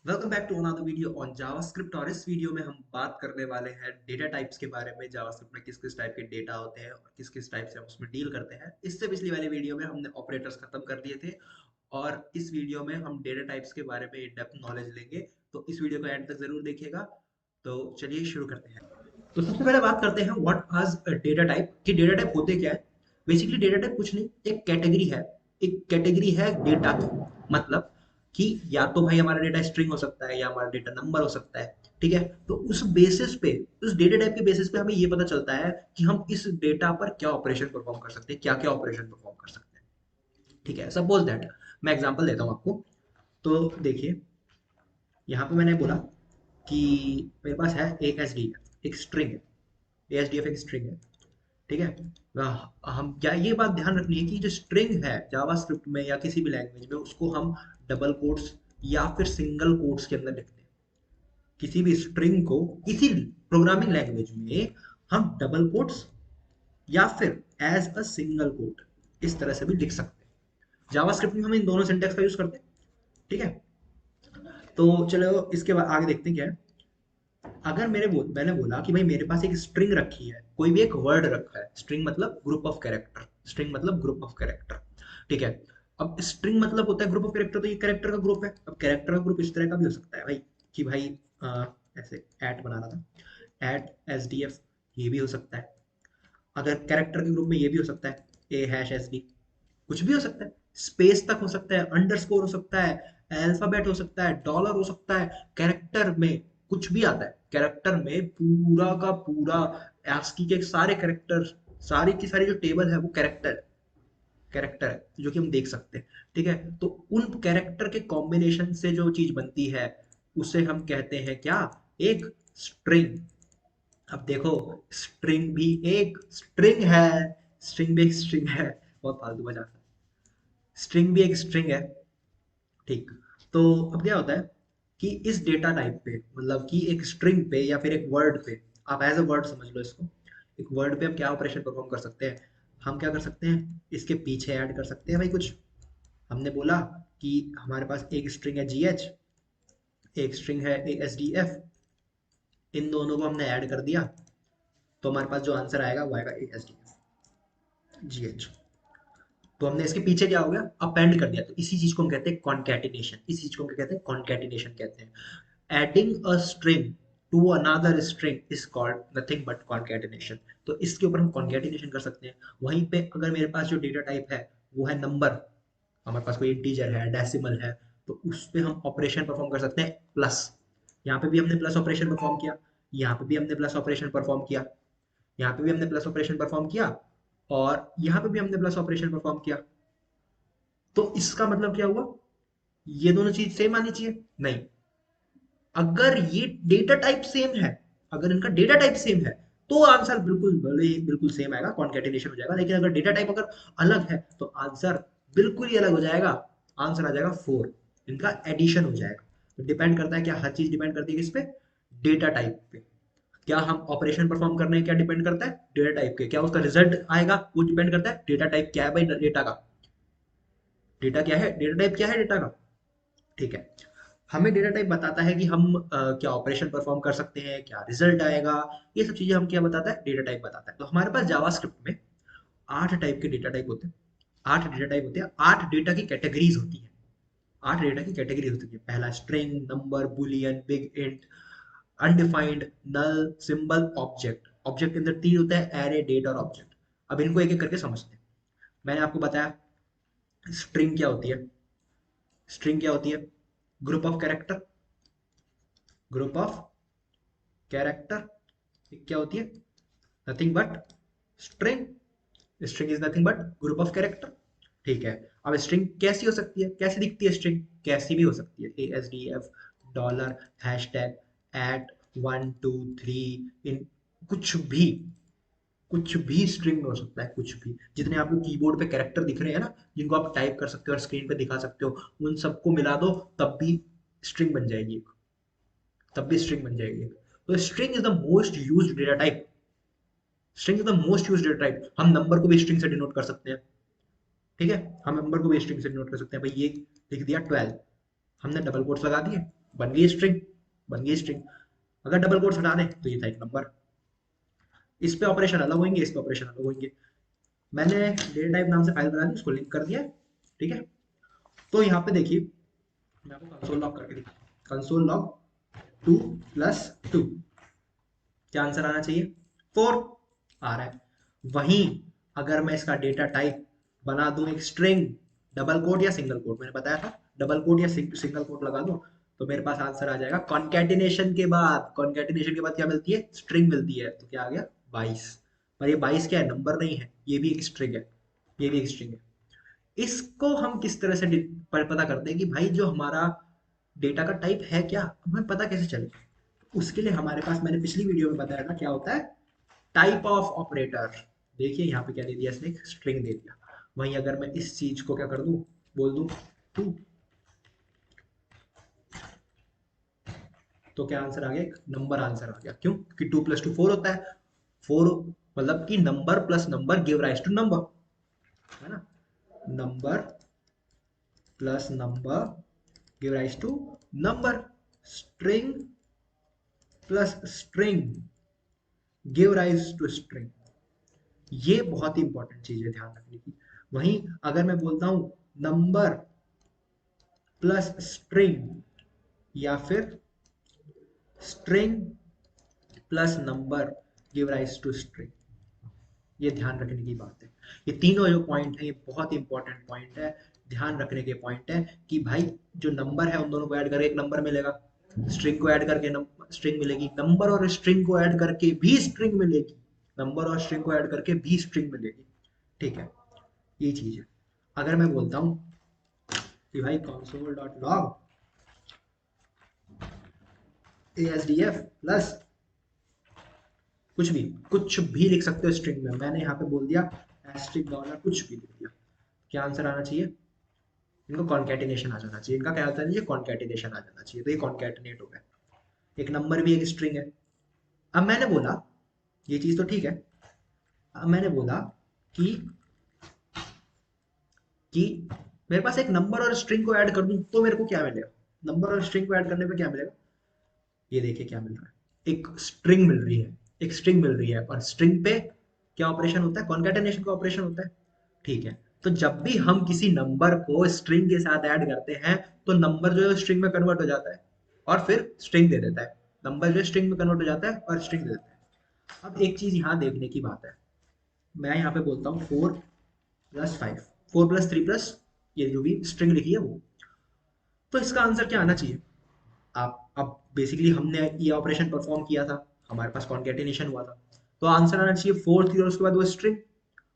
Welcome back to another video on JavaScript. और इस video में हम बात करने वाले हैं डेटा टाइप्स के बारे में। जावास्क्रिप्ट में किस किस टाइप के डेटा होते हैं और किस किस टाइप से हम उसमें डील करते हैं। इससे पिछली वाली वीडियो में हमने ऑपरेटर्स खत्म कर दिए थे और इस वीडियो में हम डेटा टाइप्स के बारे में इन डेप्थ नॉलेज लेंगे। तो इस वीडियो को एंड तक जरूर देखिएगा। तो चलिए शुरू करते हैं। तो सबसे पहले बात करते हैं व्हाट आज डेटा टाइप कि डेटा टाइप होते क्या है। बेसिकली डेटा टाइप कुछ नहीं, एक कैटेगरी है। एक कैटेगरी है डेटा की। मतलब कि या तो भाई हमारा डेटा स्ट्रिंग हो सकता है या हमारा डेटा नंबर हो सकता है। ठीक है, तो उस बेसिस पे, उस डेटा टाइप के बेसिस पे हमें ये पता चलता है कि हम इस डेटा पर क्या ऑपरेशन परफॉर्म कर सकते हैं, क्या क्या ऑपरेशन परफॉर्म कर सकते हैं। ठीक है, सपोज दैट मैं एग्जांपल देता हूँ आपको। तो देखिए, यहाँ पे मैंने बोला कि मेरे पास है एक एस डी, एक स्ट्रिंग है। एस डी एफ एक स्ट्रिंग है। ठीक है। हम क्या ये बात ध्यान रखनी है कि जो स्ट्रिंग है जावास्क्रिप्ट में या किसी भी लैंग्वेज में, उसको हम डबल कोट्स या फिर सिंगल कोट्स के अंदर लिखते हैं। किसी भी स्ट्रिंग को किसी प्रोग्रामिंग लैंग्वेज में हम डबल कोट्स या फिर एज अ सिंगल कोट इस तरह से भी लिख सकते हैं। जावास्क्रिप्ट में हम इन दोनों सिंटेक्स का यूज करते हैं। ठीक है, तो चलो इसके बाद आगे देखते हैं क्या है। अगर मैंने बोला कि भाई मेरे पास एक स्ट्रिंग रखी है, कोई भी एक वर्ड रखा है। स्ट्रिंग मतलब ग्रुप ऑफ कैरेक्टर। स्ट्रिंग मतलब ग्रुप ऑफ कैरेक्टर। ठीक है। अब स्ट्रिंग मतलब होता है ग्रुप ऑफ कैरेक्टर, तो ये कैरेक्टर का ग्रुप है। अब कैरेक्टर का ग्रुप इस तरह का भी हो सकता है भाई कि भाई ऐसे ऐट बनाना था, ऐट एस डी एफ, ये भी हो सकता है। अगर कैरेक्टर के ग्रुप में ये भी हो सकता है, ए हैश एस डी, कुछ भी हो सकता है। स्पेस तक हो सकता है, अंडरस्कोर हो सकता है, अल्फाबेट हो सकता है, डॉलर हो सकता है। कैरेक्टर में कुछ भी आता है। कैरेक्टर में पूरा का पूरा ASCII के सारे कैरेक्टर, सारी की सारी जो टेबल है वो कैरेक्टर है जो कि हम देख सकते हैं। ठीक है, तो उन कैरेक्टर के कॉम्बिनेशन से जो चीज बनती है उसे हम कहते हैं क्या, एक स्ट्रिंग। अब देखो, स्ट्रिंग भी एक स्ट्रिंग है। स्ट्रिंग भी एक स्ट्रिंग है। बहुत फालतू मजाक है। स्ट्रिंग भी एक स्ट्रिंग है। ठीक। तो अब क्या होता है कि इस डेटा टाइप पे, मतलब कि एक स्ट्रिंग पे या फिर एक वर्ड पे, आप एज अ वर्ड समझ लो इसको। एक वर्ड पे हम क्या ऑपरेशन परफॉर्म कर सकते हैं। हम क्या कर सकते हैं, इसके पीछे ऐड कर सकते हैं भाई कुछ। हमने बोला कि हमारे पास एक स्ट्रिंग है जी एच, एक स्ट्रिंग है ए एस डी एफ। इन दोनों को हमने ऐड कर दिया तो हमारे पास जो आंसर आएगा वो आएगा ए S D F G H. तो हमने इसके पीछे क्या हो गया, अपेंड कर दिया। तो इसी चीज को हम कहते हैं कॉन्कैटिनेशन। इसी चीज को हम क्या कहते हैं, कॉन्कैटिनेशन कहते हैं। Adding a string to another string is called nothing but concatenation. तो इसके ऊपर हम कॉन्कैटिनेशन कर सकते हैं। वहीं पे अगर मेरे पास जो डेटा टाइप है वो है नंबर, हमारे पास कोई इंटीजर है, डेसिमल है, तो उस पे हम ऑपरेशन परफॉर्म कर सकते हैं प्लस। यहाँ पे भी हमने प्लस ऑपरेशन परफॉर्म किया, यहाँ पे भी हमने प्लस ऑपरेशन परफॉर्म किया, यहाँ पे भी हमने प्लस ऑपरेशन परफॉर्म किया, और यहाँ पे भी हमने प्लस ऑपरेशन परफॉर्म किया। तो इसका मतलब क्या हुआ, ये दोनों चीज सेम आनी चाहिए? नहीं। अगर ये डेटा टाइप सेम है, अगर इनका डेटा टाइप सेम है तो आंसर बिल्कुल भले ही बिल्कुल सेम आएगा, कॉन्केटिनेशन हो जाएगा। लेकिन अगर डेटा टाइप अगर अलग है तो आंसर बिल्कुल ही अलग हो जाएगा। आंसर आ जाएगा 4। इनका एडिशन हो जाएगा। तो डिपेंड करता है क्या, हर चीज डिपेंड करती है किस पे, डेटा टाइप पे। क्या हम ऑपरेशन परफॉर्म करने हैं, क्या डिपेंड करता है डेटा टाइप के। क्या उसका रिजल्ट आएगा वो डिपेंड करता है डेटा टाइप क्या है भाई, डेटा का। डेटा क्या है, डेटा टाइप क्या है डेटा का। ठीक है। हमें डेटा टाइप बताता है कि हम क्या ऑपरेशन परफॉर्म कर सकते हैं, क्या रिजल्ट आएगा। ये सब चीजें हम क्या बताता है, डेटा टाइप बताता है। तो हमारे पास जावास्क्रिप्ट में 8 टाइप के डेटा टाइप होते हैं। 8 डेटा टाइप होते हैं, 8 डेटा की कैटेगरीज होती है। 8 डेटा की कैटेगरी होती है। पहला string, number, boolean, big int, undefined, null, symbol, object. Object के अंदर 3 होता है, एरे, डेट और ऑब्जेक्ट। अब इनको एक एक करके समझते हैं। मैंने आपको बताया स्ट्रिंग क्या होती है। स्ट्रिंग क्या होती है, group of character. Group of character क्या होती है, nothing but string. String is nothing but group of character. ठीक है। अब स्ट्रिंग कैसी हो सकती है, कैसी दिखती है स्ट्रिंग, कैसी भी हो सकती है। A S D F, dollar, hash tag, at, 1 2 3, इन, कुछ भी, कुछ भी स्ट्रिंग हो सकता है। कुछ भी, जितने आपको कीबोर्ड पे कैरेक्टर दिख रहे हैं ना, जिनको आप टाइप कर सकते हो और स्क्रीन पे दिखा सकते हो, उन सबको मिला दो तब भी स्ट्रिंग बन जाएगी। तब भी स्ट्रिंग बन जाएगी। तो string is the most used data type. String is the most used data type. हम नंबर को भी स्ट्रिंग से डिनोट कर सकते हैं। ठीक है, हम नंबर को भी स्ट्रिंग से डिनोट कर सकते हैं। भाई ये लिख दिया 12, हमने डबल कोट्स लगा दिए, बन गई स्ट्रिंग, बन गई स्ट्रिंग। अगर डबल कोट्स हटा दें तो ये था एक नंबर। इस पे ऑपरेशन अलग होंगे, इस पे ऑपरेशन अलग होंगे। मैंने डेटा टाइप नाम से फाइल बना दी, उसको लिंक कर दिया, ठीक है। तो यहाँ पे देखिए, मैं आपको कंसोल लॉग करके दिखा, कंसोल लॉग 2 + 2, क्या आंसर आना चाहिए? 4 आ रहा है। वहीं अगर मैं इसका डेटा टाइप बना दूं एक स्ट्रिंग, डबल कोट या सिंगल कोट, मैंने बताया था डबल कोट या सिंगल कोट लगा दूं, तो मेरे पास आंसर आ जाएगा कॉन्केटिनेशन के बाद। कॉन्केटिनेशन के बाद क्या मिलती है? स्ट्रिंग मिलती है। तो क्या आ गया? 22। और ये 22 क्या है? नंबर नहीं है, ये भी एक स्ट्रिंग है, ये भी एक स्ट्रिंग है। इसको हम किस तरह से पता करते हैं कि भाई जो हमारा डेटा का टाइप है क्या, हमें पता कैसे चले? उसके लिए हमारे पास, मैंने पिछली वीडियो में बताया था क्या होता है, टाइप ऑफ ऑपरेटर। देखिए यहाँ पे क्या दे दिया इसने? एक स्ट्रिंग दे दिया। वहीं अगर मैं इस चीज को क्या कर दूं, बोल दूं 2, तो क्या आंसर आ गया? एक नंबर आंसर आ गया। क्यों? कि 2 + 2 4 होता है। 4 मतलब कि number plus number give rise to number, है ना? Number plus number give rise to number. String plus string give rise to string. ये बहुत ही इंपॉर्टेंट चीज है ध्यान रखने की। वहीं अगर मैं बोलता हूं नंबर प्लस स्ट्रिंग, या फिर string plus number give rise to string, ये ध्यान रखने की बात है। ये तीनों जो पॉइंट है ये बहुत इंपॉर्टेंट पॉइंट है, ध्यान रखने के पॉइंट है कि भाई जो नंबर है उन दोनों को ऐड करके एक नंबर मिलेगा, स्ट्रिंग को ऐड करके स्ट्रिंग मिलेगी, नंबर और स्ट्रिंग को ऐड करके भी स्ट्रिंग मिलेगी, नंबर और स्ट्रिंग को ऐड करके भी स्ट्रिंग मिलेगी, ठीक है। ये चीज है। अगर मैं बोलता हूँ कि भाई console dot log ASDF plus कुछ भी लिख सकते हो स्ट्रिंग में, मैंने यहाँ पे बोल दिया एस्ट्रिक डॉलर कुछ भी लिख दिया, क्या आंसर आना चाहिए? इनको कॉन्केटिनेशन आ जाना चाहिए, इनका क्या होता है? ये कॉन्केटिनेशन आ जाना चाहिए, तो ये कॉन्केटिनेट हो गया। एक नंबर भी एक स्ट्रिंग है। अब मैंने बोला, ये चीज तो ठीक है, अब मैंने बोला कि कि मेरे पास एक नंबर और स्ट्रिंग को ऐड कर दूं तो मेरे को क्या मिलेगा? नंबर और स्ट्रिंग को ऐड करने पे क्या मिलेगा? ये देखिए क्या मिल रहा है, एक स्ट्रिंग मिल रही है, एक स्ट्रिंग मिल रही है, और स्ट्रिंग पे क्या ऑपरेशन होता है? कॉन्केटेनेशन का ऑपरेशन होता है, ठीक है। तो जब भी हम किसी नंबर को स्ट्रिंग के साथ ऐड करते हैं तो नंबर जो है स्ट्रिंग में कन्वर्ट हो जाता है और फिर स्ट्रिंग दे देता है, नंबर जो है स्ट्रिंग में कन्वर्ट हो जाता है और स्ट्रिंग दे देता है। अब एक चीज यहाँ देखने की बात है, मैं यहाँ पे बोलता हूँ 4 + 5, 4 + 3 प्लस ये जो भी स्ट्रिंग लिखी है वो, तो इसका आंसर क्या आना चाहिए? आप अब बेसिकली हमने ये ऑपरेशन परफॉर्म किया था, हमारे पास कॉन्केटिनेशन हुआ था, तो आंसर आना चाहिए 4 थी और उसके बाद वो स्ट्रिंग।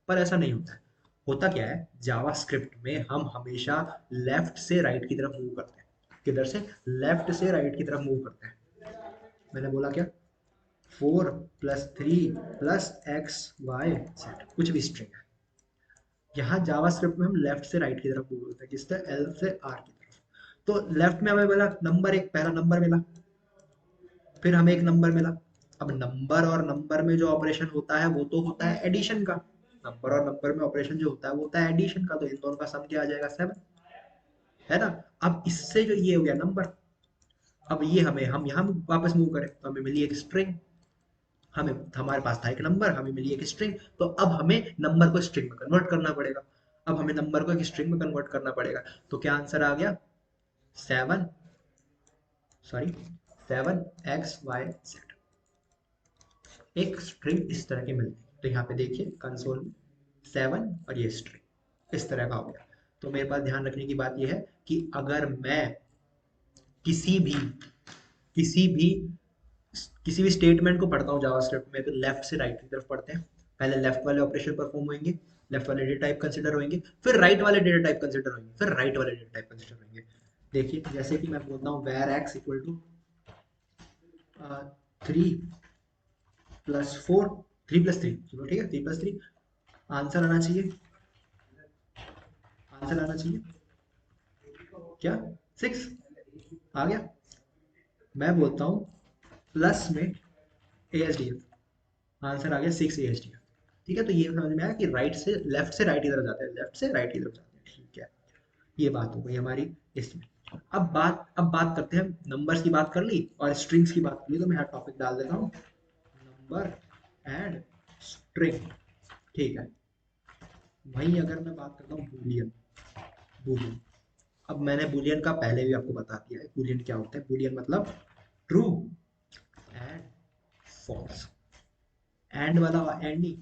पर ऐसा नहीं होता है। होता क्या है, जावास्क्रिप्ट में हम हमेशा लेफ्ट से राइट की तरफ मूव करते हैं। किधर से? लेफ्ट से राइट की तरफ मूव करते हैं। मैंने बोला क्या? 4 + 3 + x y z कुछ भी स्ट्रिंग है। यहाँ जावास्क्रिप्ट में हम लेफ्ट से राइट की तरफ मूव करते हैं, किससे? एल से आर की तरफ। तो लेफ्ट में हमें मिला नंबर, एक पहला नंबर मिला, फिर हमें एक नंबर मिला। अब नंबर और नंबर में जो ऑपरेशन होता है वो तो होता है एडिशन का, नंबर और नंबर में ऑपरेशन जो होता है वो होता है एडिशन का, तो इन दोनों का सम क्या आ जाएगा? 7, है ना? अब इससे जो ये हो गया नंबर, अब ये हमें, हम यहाँ वापस मूव करें तो हमें मिली एक स्ट्रिंग, हमें, हमारे पास था एक नंबर, हमें मिली एक स्ट्रिंग, तो अब हमें नंबर को स्ट्रिंग में कन्वर्ट करना पड़ेगा। अब हमें नंबर को एक स्ट्रिंग में कन्वर्ट करना पड़ेगा, तो क्या आंसर आ गया? 7, सॉरी 7 x y z। एक स्ट्रिंग इस तरह की मिलती है, तो यहाँ पे देखिए कंसोल में 7 और ये स्ट्रिंग इस तरह का हो गया। तो मेरे पास ध्यान रखने की बात यह है कि अगर मैं किसी भी किसी भी किसी भी स्टेटमेंट को पढ़ता हूँ जावास्क्रिप्ट में, तो लेफ्ट से राइट की तरफ पढ़ते हैं। पहले लेफ्ट वाले ऑपरेशन परफॉर्म होंगे, लेफ्ट वाले डेटा टाइप कंसिडर होंगे, फिर राइट वाले डेटा टाइप कंसिडर होंगे, फिर राइट वाले डेटा टाइप कंसिडर होंगे। देखिए जैसे कि मैं बोलता हूँ where x = 3 + 4, 3 + 3, चलो ठीक है 3 + 3, आंसर आना चाहिए, आंसर आना चाहिए क्या? 6 आ गया। मैं बोलता हूँ प्लस में ASDF, आंसर आ गया 6 ASDF। ठीक है, तो ये समझ में आया कि राइट से लेफ्ट से राइट की तरफ जाते हैं, लेफ्ट से राइट की तरफ जाते हैं, ठीक है। ये बात हो गई हमारी इसमें। अब बात करते हैं, नंबर्स की बात कर ली और स्ट्रिंग्स की बात कर ली, तो मैं यहाँ टॉपिक डाल देता हूँ नंबर एंड स्ट्रिंग। ठीक है, वहीं अगर मैं बात करता हूँ बूलियन, बूलियन। अब मैंने बूलियन का पहले भी आपको बता दिया है, बूलियन क्या होता है। बूलियन मतलब ट्रू एंड फॉल्स। एंड वाला एंड नहीं,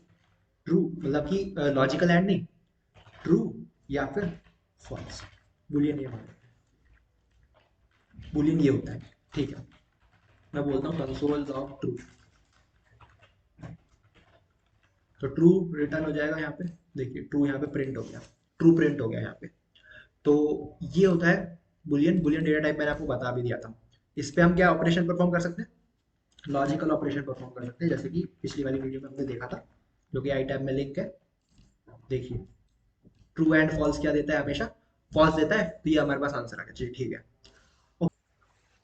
ट्रू मतलब कि लॉजिकल एंड नहीं, ट्रू या फिर फॉल्स। बूलियन ये माने, बूलियन ये होता है। ठीक है, मैं बोलता हूँ कंसोल लॉग ट्रू, तो ट्रू रिटर्न हो जाएगा यहाँ पे। देखिए ट्रू यहाँ पे प्रिंट हो गया, ट्रू प्रिंट हो गया यहाँ पे। तो ये होता है बुलियन। बुलियन डेटा टाइप मैंने आपको बता भी दिया था। इस पे हम क्या ऑपरेशन परफॉर्म कर सकते हैं, लॉजिकल ऑपरेशन परफॉर्म कर सकते हैं, जैसे कि पिछली वाली वीडियो में हमने देखा था, जो कि आई टैब में लिंक है। देखिए ट्रू एंड फॉल्स क्या देता है, हमेशा फॉल्स देता है, तो ये हमारे पास आंसर आ गया। चलिए ठीक है,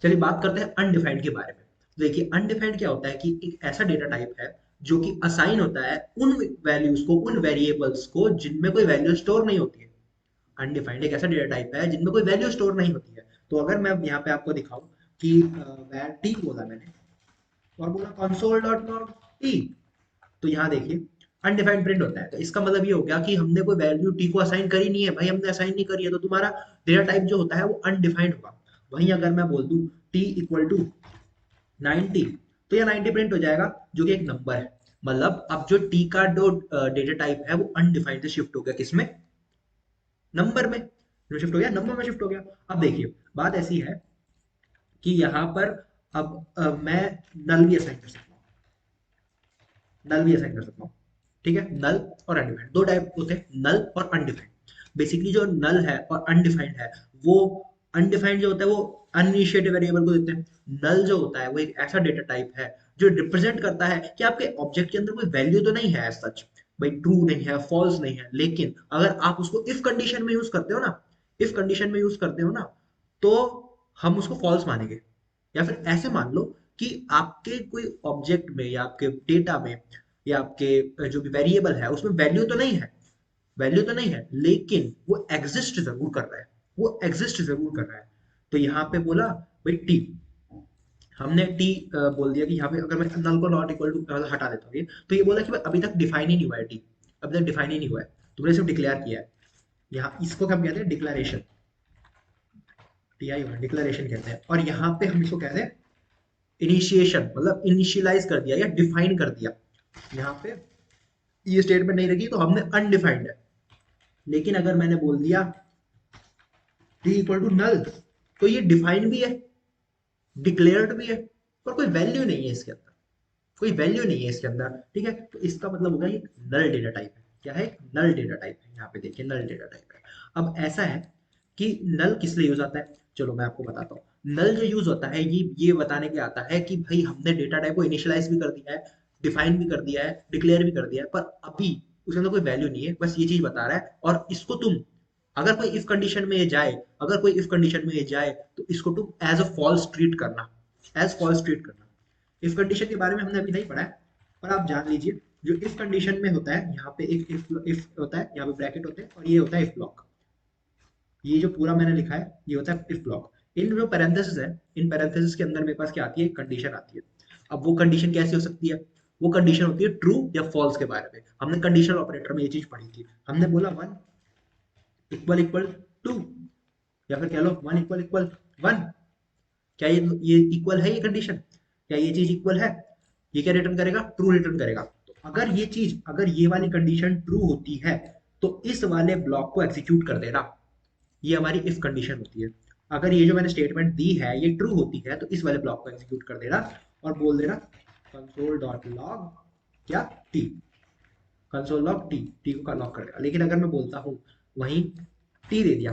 चलिए बात करते हैं अनडिफाइंड के बारे में। देखिए अनडिफाइंड क्या होता है कि एक ऐसा डेटा टाइप है जो कि असाइन होता है उन वैल्यूज को, उन वेरिएबल्स को जिनमें कोई वैल्यू स्टोर नहीं होती है। अनडिफाइंड एक ऐसा डेटा टाइप है जिनमें कोई वैल्यू स्टोर नहीं होती है। तो अगर मैं यहाँ पे आपको दिखाऊं कि वैर टी बोला मैंने और बोला कंसोल डॉट लॉग टी, तो यहाँ देखिए अनडिफाइंड प्रिंट होता है। तो इसका मतलब ये हो गया कि हमने कोई वैल्यू टी को असाइन करी नहीं है भाई, हमने असाइन नहीं करी है, तो तुम्हारा डेटा टाइप जो होता है वो अनडिफाइंड होगा। वहीं अगर मैं बोल दूं टी इक्वल टू 90, तो यह 90 प्रिंट हो जाएगा, जो कि एक नंबर है। मतलब अब जो टी का जो डेटा टाइप है वो अनडिफाइंड से शिफ्ट हो गया किसमें, नंबर में। जो शिफ्ट हो गया नंबर में शिफ्ट हो गया। अब देखिए बात ऐसी है कि यहाँ पर अब मैं नल भी असाइन कर सकता हूँ, नल भी असाइन कर सकता हूँ। ठीक है, नल और अनडिफाइंड दो टाइप होते हैं, नल और अनडिफाइंड। बेसिकली जो नल है और अनडिफाइंड है, वो अनडिफाइंड जो होता है वो अनइनिशिएटेड वेरिएबल को देते हैं। नल जो होता है वो एक ऐसा डेटा टाइप है जो रिप्रेजेंट करता है कि आपके ऑब्जेक्ट के अंदर कोई वैल्यू तो नहीं है एज सच, भाई ट्रू नहीं है, फॉल्स नहीं है, लेकिन अगर आप उसको इफ कंडीशन में यूज करते हो ना, इफ कंडीशन में यूज करते हो ना, तो हम उसको फॉल्स मानेंगे। या फिर ऐसे मान लो कि आपके कोई ऑब्जेक्ट में या आपके डेटा में या आपके जो भी वेरिएबल है उसमें वैल्यू तो नहीं है, वैल्यू तो नहीं है, लेकिन वो एग्जिस्ट जरूर कर रहा है, वो एग्जिस्ट जरूर कर रहा है। तो यहाँ पे बोला भाई टी, हमने टी बोल दिया कि यहाँ पे अगर मैं नल को नॉट इक्वल टू हटा देता हूँ ये, तो ये बोला कि भाई अभी तक डिफाइन ही नहीं हुआ है टी, अभी तक डिफाइन ही नहीं हुआ है, तुमने सिर्फ डिक्लेयर किया है। यहाँ इसको क्या कहते हैं, डिक्लेरेशन, टी आई डिक्लेरेशन कहते हैं। और यहाँ पे हम इसको कहते हैं इनिशिएशन, मतलब इनिशियलाइज कर दिया या डिफाइन कर दिया। यहाँ पे ये स्टेटमेंट नहीं रखी तो हमने अनडिफाइंड है। लेकिन अगर मैंने बोल दिया टी इक्वल टू नल, तो ये डिफाइन भी है, डिक्लेयर्ड भी है, पर कोई वैल्यू नहीं है इसके अंदर, कोई वैल्यू नहीं है इसके अंदर। ठीक है, तो इसका मतलब होगा ये नल डेटा टाइप है। क्या है, नल डेटा टाइप है। यहाँ पे देखिए नल डेटा टाइप है। अब ऐसा है कि नल किस लिए यूज आता है, चलो मैं आपको बताता हूँ। नल जो यूज होता है ये बताने के आता है कि भाई हमने डेटा टाइप को इनिशियलाइज भी कर दिया है, डिफाइन भी कर दिया है, डिक्लेयर भी कर दिया है, पर अभी उसके अंदर कोई वैल्यू नहीं है, बस ये चीज बता रहा है। और इसको तुम अगर कोई इफ कंडीशन में ये जाए, अगर कोई इफ कंडीशन में ये जाए, तो इसको तुम एज अ फॉल्स ट्रीट करना, एज फॉल्स ट्रीट करना। इफ कंडीशन के बारे में हमने अभी नहीं पढ़ा है, पर आप जान लीजिए जो इफ कंडीशन में होता है, यहाँ पे एक इफ होता है, यहाँ पे ब्रैकेट होते हैं, और ये होता है इफ ब्लॉक। ये जो पूरा मैंने लिखा है ये होता है इफ ब्लॉक। इन जो पैरेंथेसिस है, इन पैरेंथेसिस के अंदर मेरे पास क्या आती है, कंडीशन आती है। अब वो कंडीशन कैसी हो सकती है, वो कंडीशन होती है ट्रू या फॉल्स के बारे में। हमने कंडीशनल ऑपरेटर में ये चीज पढ़ी थी, हमने बोला वन इक्वल इक्वल टू, या फिर कह लो वन इक्वल इक्वल वन। क्या ये इक्वल है, ये कंडीशन, क्या ये चीज इक्वल है, ये क्या रिटर्न करेगा, ट्रू रिटर्न करेगा। तो अगर ये चीज, अगर ये वाली कंडीशन ट्रू होती है, तो इस वाले ब्लॉक को एग्जीक्यूट कर देना, ये हमारी इफ कंडीशन होती है। अगर ये जो मैंने स्टेटमेंट दी है ये ट्रू होती है, तो इस वाले ब्लॉक को एग्जीक्यूट कर देना और बोल देना कंसोल डॉट लॉग क्या T, console log T, T को लॉग करेगा। लेकिन अगर मैं बोलता हूँ वहीं टी दे दिया,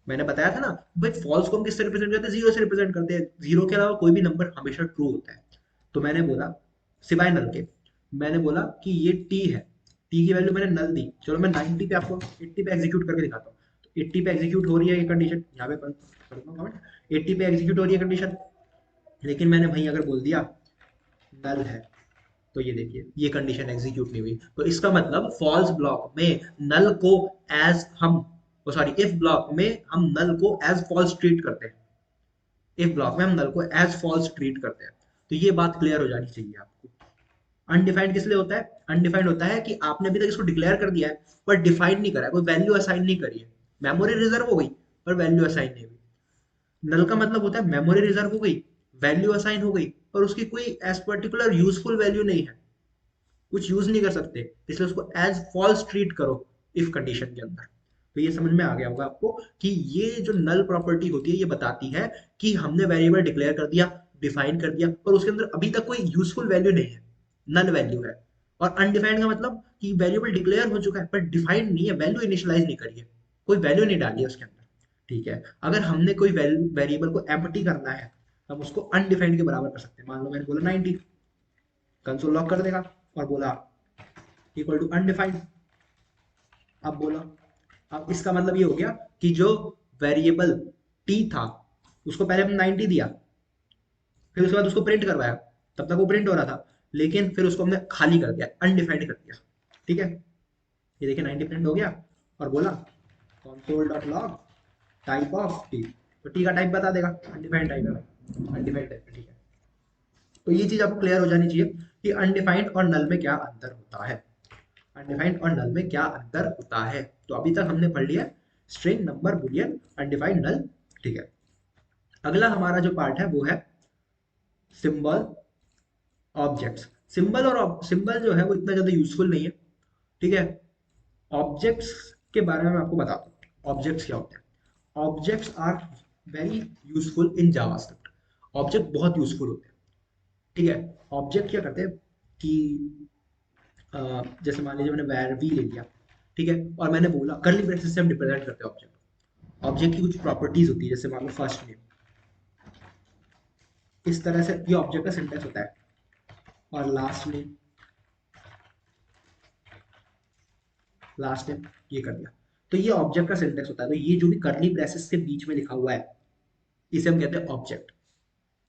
मैंने बताया था ना भाई फॉल्स को हम किससे रिप्रेजेंट करते हैं, जीरो से रिप्रेजेंट करते हैं, जीरो के अलावा कोई भी नंबर हमेशा ट्रू होता है। तो मैंने बोला सिवाय नल के, मैंने बोला कि ये टी है, टी की वैल्यू मैंने नल दी। चलो मैं 90 पे आपको 80 पे एग्जीक्यूट करके दिखाता हूँ। तो 80 पे एग्जीक्यूट हो रही है ये कंडीशन, यहाँ पे कमेंट, 80 पे एग्जीक्यूट हो रही है कंडीशन, लेकिन मैंने वहीं अगर बोल दिया नल है, तो ये देखिए ये कंडीशन एग्जीक्यूट नहीं हुई। तो इसका मतलब फॉल्स ब्लॉक में नल को एज हम सॉरी इफ ब्लॉक में हम नल को एज फॉल्स ट्रीट करते हैं, इफ ब्लॉक में हम नल को एज फॉल्स ट्रीट करते हैं। तो ये बात क्लियर हो जानी चाहिए आपको। अनडिफाइंड किस लिए होता है? अनडिफाइंड होता है कि आपने अभी तक इसको डिक्लेयर कर दिया है पर डिफाइन नहीं करा है, कोई वैल्यू असाइन नहीं करी है। मेमोरी रिजर्व हो गई पर वैल्यू असाइन नहीं हुई। नल का मतलब होता है मेमोरी रिजर्व हो गई, वैल्यू असाइन हो गई, पर उसकी कोई एज पर्टिकुलर यूजफुल वैल्यू नहीं है, कुछ यूज नहीं कर सकते, इसलिए उसको एज फॉल्स ट्रीट करो इफ कंडीशन के अंदर। तो ये समझ में आ गया होगा आपको कि ये जो नल प्रॉपर्टी होती है ये बताती है कि हमने वेरिएबल डिक्लेयर कर दिया, डिफाइन कर दिया, और उसके अंदर अभी तक कोई यूजफुल वैल्यू नहीं है, नल वैल्यू है। और अनडिफाइंड का मतलब कि वेरिएबल डिक्लेयर हो चुका है पर डिफाइंड नहीं है, वैल्यू इनिशियलाइज नहीं करी है, कोई वैल्यू नहीं डाली है उसके अंदर। ठीक है, अगर हमने कोई वेरिएबल को एम्प्टी करना है, हम उसको अनडिफाइंड के बराबर कर सकते हैं। मान लो मैंने बोला 90, कंसोल लॉक कर देगा और बोला इक्वल टू अनडिफाइंड। अब बोला, अब इसका मतलब ये हो गया कि जो वेरिएबल टी था उसको पहले हमने 90 दिया, फिर उसके बाद उसको प्रिंट करवाया, तब तक वो प्रिंट हो रहा था, लेकिन फिर उसको हमने खाली कर दिया, अनडिफाइंड कर दिया। ठीक है, ये देखिए 90 प्रिंट हो गया और बोला console dot log type of T, तो टी का टाइप बता देगा, अनडिफाइंड टाइप है, अनडिफाइंड टाइप है। ठीक है, तो ये चीज आपको क्लियर हो जानी चाहिए कि अनडिफाइंड और नल में क्या अंतर होता है, अनडिफाइंड और नल में क्या अंतर होता है। तो अभी तक हमने पढ़ लिया स्ट्रिंग, नंबर, बुलियन, अनडिफाइंड, नल। ठीक है, अगला हमारा जो पार्ट है वो है सिंबल, ऑब्जेक्ट्स। सिंबल और सिंबल जो है वो इतना ज्यादा यूजफुल नहीं है। ठीक है, ऑब्जेक्ट्स के बारे में मैं आपको बताता हूँ, ऑब्जेक्ट्स क्या होते हैं। Objects are very useful in JavaScript. Object बहुत यूजफुल होते हैं। ठीक है, ऑब्जेक्ट क्या करते हैं कि जैसे मान लीजिए मैंने var v ले लिया, ठीक है, और मैंने बोला कर्ली ब्रेसेस से हम रिप्रेजेंट करते हैं ऑब्जेक्ट। ऑब्जेक्ट की कुछ प्रॉपर्टीज होती है, जैसे मान लो फर्स्ट नेम, इस तरह से ये ऑब्जेक्ट का सिंटेक्स होता है, और लास्ट नेम, लास्ट नेम, ये कर दिया। तो ये ऑब्जेक्ट का सिंटेक्स होता है। तो ये जो भी कर्ली ब्रेसेस के बीच में लिखा हुआ है इसे हम कहते हैं ऑब्जेक्ट।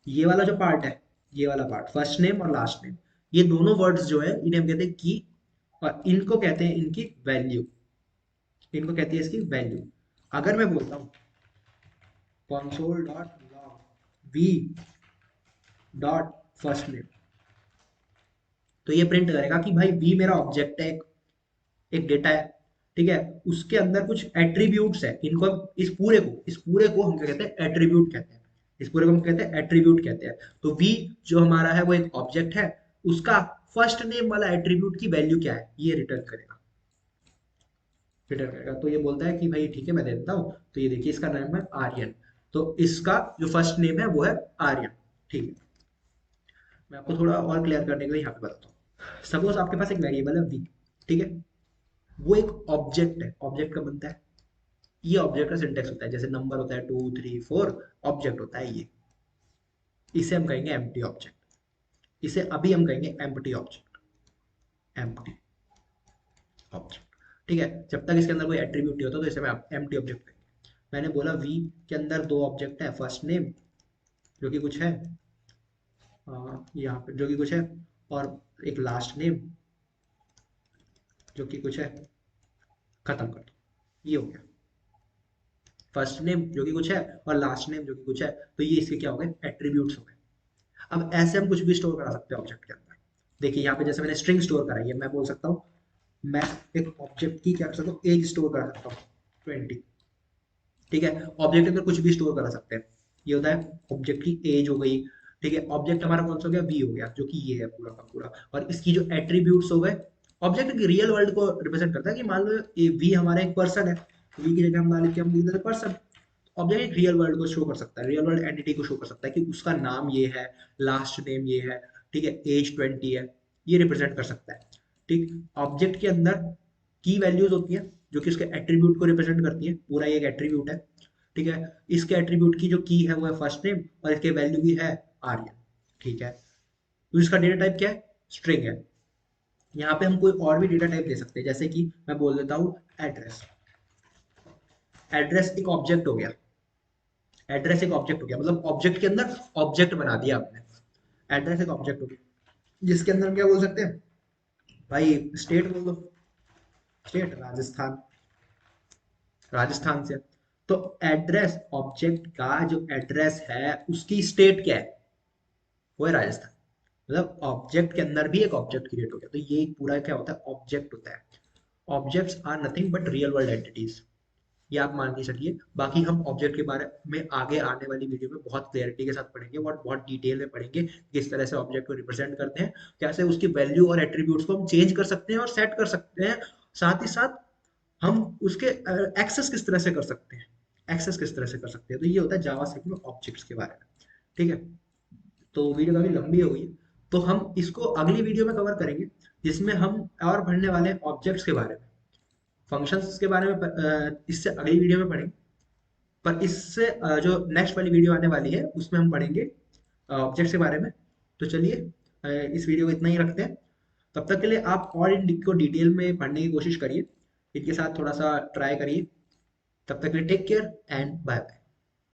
ये वाला जो पार्ट है, ये वाला पार्ट, फर्स्ट नेम और लास्ट नेम, ये दोनों वर्ड्स जो है इन्हें हम कहते हैं की, और इनको कहते हैं इनकी वैल्यू, इनको कहती है इसकी वैल्यू। अगर मैं बोलता हूँ console dot log v dot first name, तो ये प्रिंट करेगा कि भाई v मेरा ऑब्जेक्ट है, एक डेटा है। ठीक है, उसके अंदर कुछ एट्रीब्यूट्स है, इनको इस पूरे को हम क्या कहते हैं, एट्रीब्यूट कहते हैं। इस पूरे को हम कहते हैं एट्रीब्यूट कहते हैं। तो v जो हमारा है वो एक ऑब्जेक्ट है, उसका फर्स्ट नेम वाला एट्रीब्यूट की वैल्यू क्या है ये रिटर्न करेगा, रिटर्न करेगा। तो ये बोलता है कि भाई ठीक है मैं दे देता हूँ, तो ये देखिए इसका नाम है आर्यन, तो इसका जो फर्स्ट नेम है वो है आर्यन। ठीक है, मैं आपको थोड़ा और क्लियर करने के लिए यहाँ पे बताता हूँ। सपोज आपके पास एक वेरिएबल है v, ठीक है, वो एक ऑब्जेक्ट है। ऑब्जेक्ट का बनता है, ये ऑब्जेक्ट का सिंटेक्स होता है, जैसे नंबर होता है 2 3 4, ऑब्जेक्ट होता है ये, इसे हम कहेंगे एम्प्टी ऑब्जेक्ट। इसे अभी हम कहेंगे एम्प्टी ऑब्जेक्ट, एम्प्टी ऑब्जेक्ट। ठीक है, जब तक इसके अंदर कोई एट्रीब्यूट नहीं होता तो इसे मैं एम्प्टी ऑब्जेक्ट कहेंगे। मैंने बोला v के अंदर दो ऑब्जेक्ट है, फर्स्ट नेम जो कि कुछ है, यहाँ पे जो कि कुछ है, और एक लास्ट नेम जो कि कुछ है, खत्म कर दो, ये हो गया। फर्स्ट नेम जो कि कुछ है और लास्ट नेम जो कि कुछ है, तो ये इसके क्या हो गए, एट्रीब्यूट्स हो गए। अब ऐसे हम कुछ भी स्टोर करा सकते हैं ऑब्जेक्ट के अंदर। देखिए यहाँ पे जैसे मैंने स्ट्रिंग स्टोर कराई है, मैं बोल सकता हूँ, मैं एक ऑब्जेक्ट की क्या कर सकता हूँ, एज स्टोर करा सकता हूँ 20। ठीक है, ऑब्जेक्ट के अंदर कुछ भी स्टोर करा सकते हैं। ये होता है ऑब्जेक्ट की एज हो गई। ठीक है, ऑब्जेक्ट हमारा कौन सा हो गया, वी हो गया, जो कि ये है पूरा का पूरा, और इसकी जो एट्रीब्यूट्स हो गए। ऑब्जेक्ट की रियल वर्ल्ड को रिप्रेजेंट करता है, कि मान लो ये वी हमारा एक पर्सन है, वी की जगह हम मान लिख के हम लिख देते पर्सन। ऑब्जेक्ट एक रियल वर्ल्ड को शो कर सकता है, रियल वर्ल्ड एंटिटी को शो कर सकता है कि उसका नाम ये है, लास्ट नेम ये है, ठीक है, एज 20 है, ये रिप्रेजेंट कर सकता है। ठीक, ऑब्जेक्ट के अंदर की वैल्यूज होती है जो कि उसके एट्रीब्यूट को रिप्रेजेंट करती है, पूरा ये एक एट्रीब्यूट है। ठीक है, इसके एट्रीब्यूट की जो की है वो है फर्स्ट नेम, और इसके वैल्यू की है आर्यन। ठीक है, तो इसका डेटा टाइप क्या है, स्ट्रिंग है। यहाँ पे हम कोई और भी डेटा टाइप दे सकते हैं, जैसे कि मैं बोल देता हूँ एड्रेस। एड्रेस एक ऑब्जेक्ट हो गया, एड्रेस एक ऑब्जेक्ट हो गया, मतलब ऑब्जेक्ट के अंदर ऑब्जेक्ट बना दिया आपने। एड्रेस एक ऑब्जेक्ट हो गया, जिसके अंदर हम क्या बोल सकते हैं, भाई स्टेट बोल दो, स्टेट राजस्थान। राजस्थान से। तो एड्रेस, ऑब्जेक्ट का जो एड्रेस है उसकी स्टेट क्या है, वो है राजस्थान। मतलब ऑब्जेक्ट के अंदर भी एक ऑब्जेक्ट क्रिएट हो गया, तो ये पूरा क्या होता है, ऑब्जेक्ट होता है। Objects are nothing but real world entities, ये आप मान के चलिए। बाकी हम ऑब्जेक्ट के बारे में आगे आने वाली वीडियो में बहुत क्लैरिटी के साथ पढ़ेंगे और बहुत डिटेल में पढ़ेंगे, किस तरह से ऑब्जेक्ट को रिप्रेजेंट करते हैं, कैसे उसकी वैल्यू और एट्रीब्यूट्स को हम चेंज कर सकते हैं और सेट कर सकते हैं। साथ ही साथ हम उसके एक्सेस किस तरह से कर सकते हैं, एक्सेस किस तरह से कर सकते हैं। तो ये होता है जावास्क्रिप्ट में ऑब्जेक्ट्स के बारे में। ठीक है, तो वीडियो काफी लंबी हो गई है, तो हम इसको अगली वीडियो में कवर करेंगे, जिसमें हम और पढ़ने वाले हैं ऑब्जेक्ट्स के बारे में। फंक्शंस के बारे में इससे अगली वीडियो में पढ़ेंगे। पर इससे जो नेक्स्ट वाली वीडियो आने वाली है उसमें हम पढ़ेंगे ऑब्जेक्ट्स के बारे में। तो चलिए इस वीडियो को इतना ही रखते हैं। तब तक के लिए आप और इनको डिटेल में पढ़ने की कोशिश करिए, इनके साथ थोड़ा सा ट्राई करिए। तब तक के लिए take care and bye bye.